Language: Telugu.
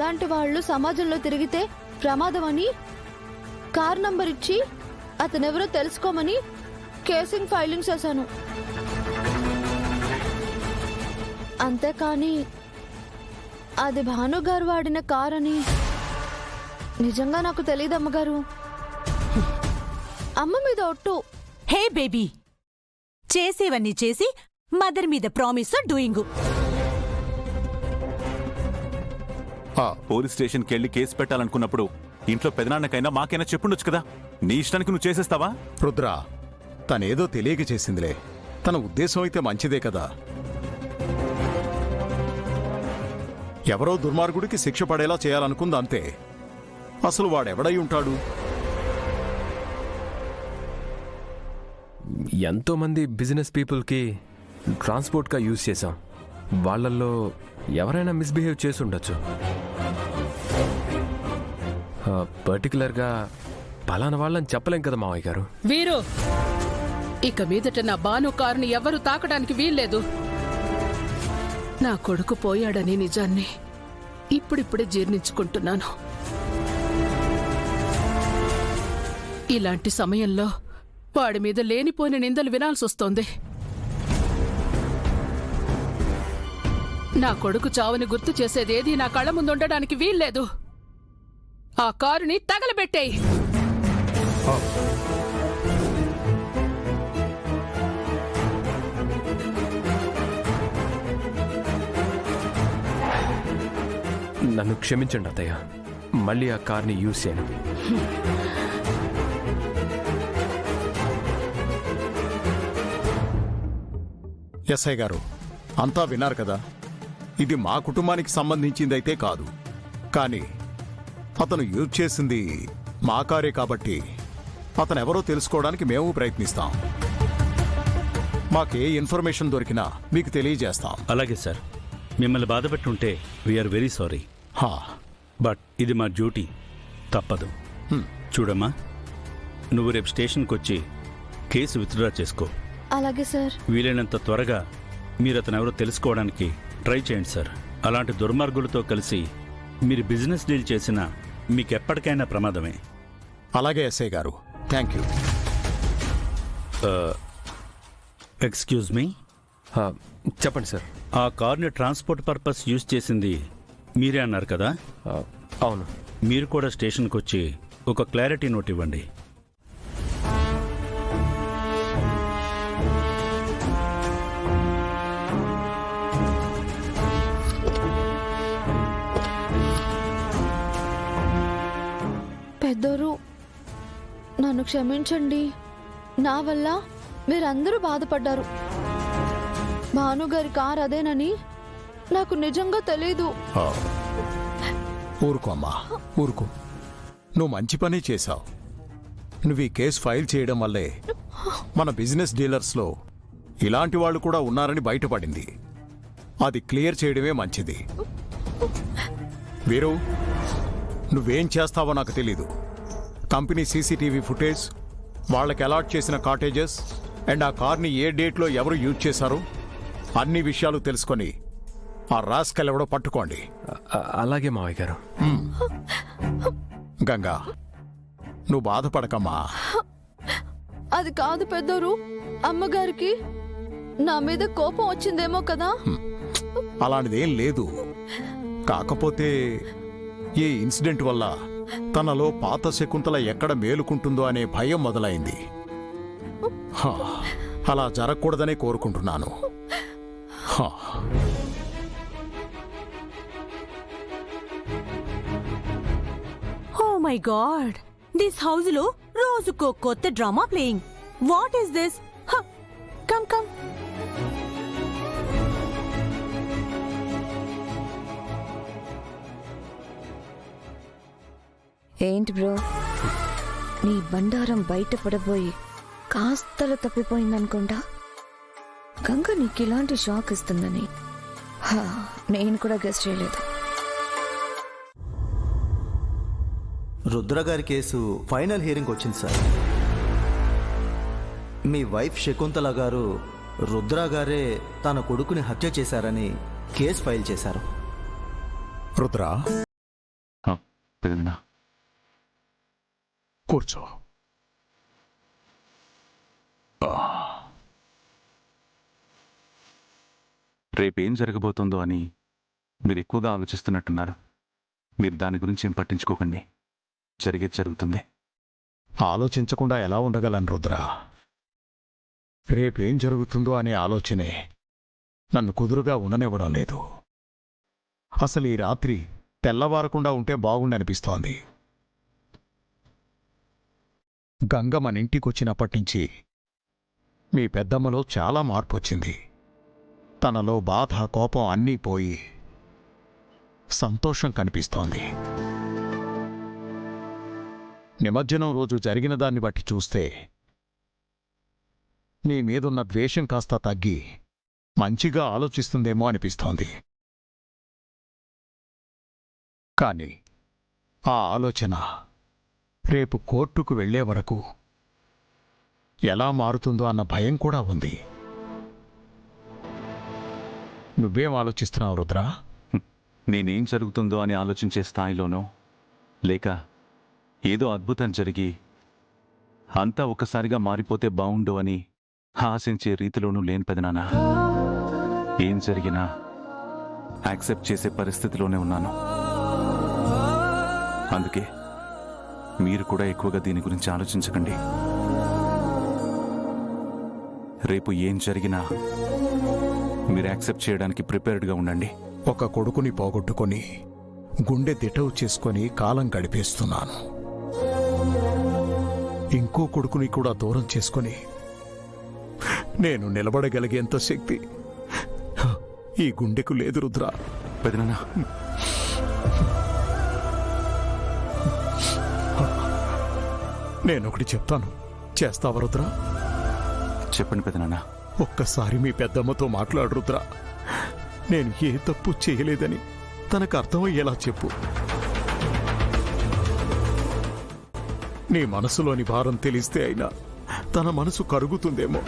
అలాంటి వాళ్ళు సమాజంలో తిరిగితే ప్రమాదమని కార్ నంబర్ ఇచ్చి అతనెవరో తెలుసుకోమని కేసింగ్ ఫైలింగ్ చేశాను. అంతేకాని అది భానుగారు వాడిన కార్ అని నిజంగా నాకు తెలియదు అమ్మగారు. అమ్మ మీద ఒట్టు. హే బేబీ, చేసేవన్నీ చేసి మదర్ మీద ప్రామిస్ డూయింగ్. పోలీస్ స్టేషన్కి వెళ్ళి కేసు పెట్టాలనుకున్నప్పుడు ఇంట్లో పెదనాన్నకైనా మాకైనా చెప్పుండొచ్చు కదా. నీ ఇష్టానికి నువ్వు చేసేస్తావా? రుద్ర, తనేదో తెలియక చేసిందిలే. తన ఉద్దేశం అయితే మంచిదే కదా. ఎవరో దుర్మార్గుడికి శిక్ష పడేలా చేయాలనుకుంది అంతే. అసలు వాడెవడై ఉంటాడు? ఎంతోమంది బిజినెస్ పీపుల్కి ట్రాన్స్పోర్ట్గా యూజ్ చేశాం. వాళ్ళల్లో ఎవరైనా మిస్బిహేవ్ చేసి ఉండొచ్చు. పర్టికులర్గా పలానా వాళ్ళని చెప్పలేం కదా మావయ్య గారు. వీరు, ఇక మీదట నా బాను కారుని ఎవరు తాకడానికి వీల్లేదు. నా కొడుకు పోయాడని నిజాన్ని ఇప్పుడిప్పుడే జీర్ణించుకుంటున్నాను. ఇలాంటి సమయంలో వాడి మీద లేనిపోయిన నిందలు వినాల్సొస్తోంది. నా కొడుకు చావుని గుర్తు చేసేదేది నా కళ్ళ ముందుండడానికి వీల్లేదు. ఆ కారుని తగలబెట్టేయి. నన్ను క్షమించండి అత్తయ్య, మళ్ళీ ఆ కార్ని యూజ్ చేయను. ఎస్ఐ గారు, అంతా విన్నారు కదా. ఇది మా కుటుంబానికి సంబంధించిందైతే కాదు, కానీ అతను యూజ్ చేసింది మా కారే కాబట్టి అతనెవరో తెలుసుకోవడానికి మేము ప్రయత్నిస్తాం. మాకే ఇన్ఫర్మేషన్ దొరికినా మీకు తెలియజేస్తాం. అలాగే సార్, మిమ్మల్ని బాధపెట్టుంటే వీఆర్ వెరీ సారీ. బట్ ఇది మా డ్యూటీ, తప్పదు. చూడమ్మా, నువ్వు రేపు స్టేషన్కి వచ్చి కేసు విత్డ్రా చేసుకో. అలాగే సార్. వీలైనంత త్వరగా మీరు అతనెవరో తెలుసుకోవడానికి ట్రై చేయండి సార్. అలాంటి దుర్మార్గులతో కలిసి మీరు బిజినెస్ డీల్ చేసినా మీకెప్పటికైనా ప్రమాదమే. అలాగే ఎస్ఐ గారు, థ్యాంక్ యూ. Excuse me. చెప్పండి సార్. ఆ కార్ని ట్రాన్స్పోర్ట్ పర్పస్ యూజ్ చేసింది మీరే అన్నారు కదా? అవును. మీరు కూడా స్టేషన్కి వచ్చి ఒక క్లారిటీ నోట్ ఇవ్వండి. పెద్దోరు, నన్ను క్షమించండి. నా వల్ల మీరందరూ బాధపడ్డారు. భానుగారి కార్ అదేనని నాకు నిజంగా తెలీదు. ఊరుకో అమ్మా, ఊరుకో. నువ్వు మంచి పని చేశావు. నువ్వు ఈ కేసు ఫైల్ చేయడం వల్లే మన బిజినెస్ డీలర్స్లో ఇలాంటి వాళ్ళు కూడా ఉన్నారని బయటపడింది. అది క్లియర్ చేయడమే మంచిది. వీరు, నువ్వేం చేస్తావో నాకు తెలీదు. కంపెనీ సీసీటీవీ ఫుటేజ్, వాళ్ళకి అలాట్ చేసిన కాటేజెస్ అండ్ ఆ కార్ని ఏ డేట్లో ఎవరు యూజ్ చేశారో అన్ని విషయాలు తెలుసుకొని ఆ రాస్కల్ ఎవడో పట్టుకోండి. అలాగే మావయ్య గారు. గంగా, నువ్వు బాధపడకమ్మా. అది కాదు పెద్దోరు, అమ్మగారికి నా మీద కోపం వచ్చిందేమో కదా. అలాంటిదేం లేదు. కాకపోతే ఈ ఇన్సిడెంట్ వల్ల తనలో పాత శకుంతల ఎక్కడ మేలుకుంటుందో అనే భయం మొదలైంది. అలా జరగకూడదనే కోరుకుంటున్నాను. Oh my god, this house లో రోజుకో కొత్త drama playing. What is this? Come come. ఏంటి బ్రో, నీ బండారం బయటపడబోయి కాస్తలో తప్పిపోయిందనుకుంటా. గంగ నీకు ఇలాంటి షాక్ ఇస్తుందని నేను కూడా గెస్ చేయలేదు. రుద్ర గారి కేసు ఫైనల్ హియరింగ్ వచ్చింది సార్. మీ వైఫ్ శకుంతల గారు రుద్ర గారే తన కొడుకుని హత్య చేశారని కేసు ఫైల్ చేశారు. రుద్ర, పెదనాన్న కూర్చో. రేపేం జరగబోతోందో అని మీరు ఎక్కువగా ఆలోచిస్తున్నట్టున్నారు. మీరు దాని గురించి ఏం పట్టించుకోకండి. జరిగేది జరుగుతుంది. ఆలోచించకుండా ఎలా ఉండగలను రుద్ర? రేపేం జరుగుతుందో అనే ఆలోచనే నన్ను కుదురుగా ఉండనివ్వడం లేదు. అసలు ఈ రాత్రి తెల్లవారకుండా ఉంటే బాగుండనిపిస్తోంది. గంగ మన ఇంటికొచ్చినప్పటినుంచి మీ పెద్దమ్మలో చాలా మార్పు వచ్చింది. తనలో బాధ, కోపం అన్నీ పోయి సంతోషం కనిపిస్తోంది. నిమజ్జనం రోజు జరిగిన దాన్ని బట్టి చూస్తే నీ మీదున్న ద్వేషం కాస్త తగ్గి మంచిగా ఆలోచిస్తుందేమో అనిపిస్తోంది. కానీ ఆ ఆలోచన రేపు కోర్టుకు వెళ్లే వరకు ఎలా మారుతుందో అన్న భయం కూడా ఉంది. నువ్వేం ఆలోచిస్తున్నావు రుద్ర? నేనేం జరుగుతుందో అని ఆలోచించే స్థాయిలోనో, లేక ఏదో అద్భుతం జరిగి అంతా ఒకసారిగా మారిపోతే బావుండు అని ఆశించే రీతిలోనూ లేని పెదనాన్న. ఏం జరిగినా యాక్సెప్ట్ చేసే పరిస్థితిలోనే ఉన్నాను. అందుకే మీరు కూడా ఎక్కువగా దీని గురించి ఆలోచించకండి. రేపు ఏం జరిగినా మీరు యాక్సెప్ట్ చేయడానికి ప్రిపేర్డ్గా ఉండండి. ఒక కొడుకుని పోగొట్టుకొని గుండె దిటవు చేసుకొని కాలం గడిపేస్తున్నాను. ఇంకో కొడుకుని కూడా దూరం చేసుకొని నేను నిలబడగలిగేంత శక్తి ఈ గుండెకు లేదు రుద్ర. పెదనాన్న, నేనొకటి చెప్తాను, చేస్తావా రుద్ర? చెప్పండి పెదనాన్న. ఒక్కసారి మీ పెద్దమ్మతో మాట్లాడు రుద్ర. నేను ఏ తప్పు చేయలేదని తనకు అర్థమయ్యేలా చెప్పు. నీ మనసులోని భారం తెలిస్తే అయినా తన మనసు కరుగుతుందేమో.